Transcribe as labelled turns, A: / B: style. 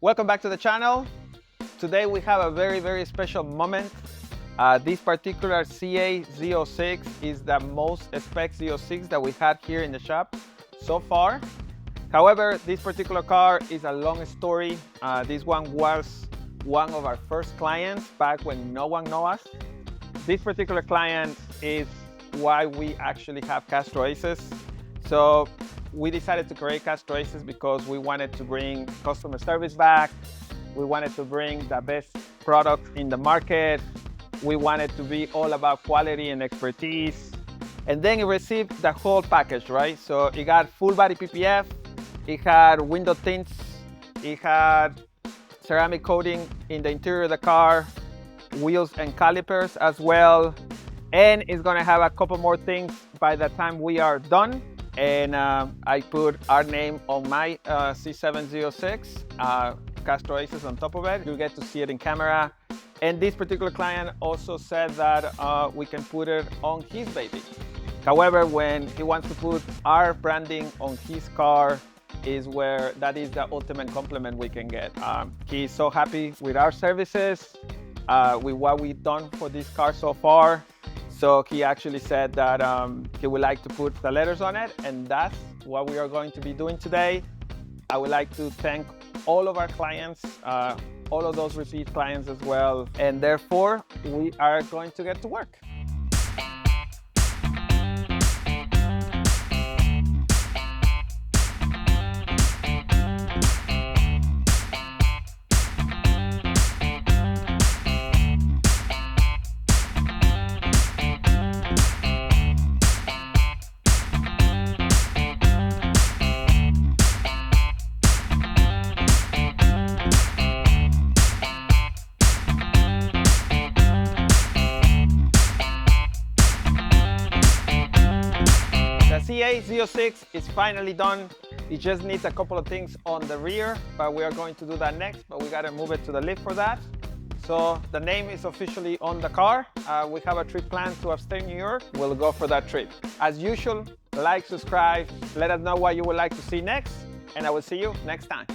A: Welcome back to the channel. Today we have a very special moment. This particular C8 Z06 is the most spec Z06 that we had here in the shop so far. However, this particular car is a long story. This one was one of our first clients back when no one knew us. This particular client is why we actually have Castro Oasis. So we decided to create Castro Oasis because we wanted to bring customer service back. We wanted to bring the best product in the market. We wanted to be all about quality and expertise. And then it received the whole package, right? So it got full body PPF, it had window tints, it had ceramic coating in the interior of the car, wheels and calipers as well. And it's gonna have a couple more things by the time we are done. And I put our name on my C8 Z06, Castro Oasis on top of it. You'll get to see it in camera. And this particular client also said that we can put it on his baby. However, when he wants to put our branding on his car, is where that is the ultimate compliment we can get. He's so happy with our services, with what we've done for this car so far. So he actually said that he would like to put the letters on it, and that's what we are going to be doing today. I would like to thank all of our clients, all of those repeat clients as well, and therefore we are going to get to work. The C8 Z06 is finally done. It just needs a couple of things on the rear, but we are going to do that next, but we gotta move it to the lift for that. So the name is officially on the car. We have a trip planned to upstate New York. We'll go for that trip. As usual, like, subscribe, let us know what you would like to see next, and I will see you next time.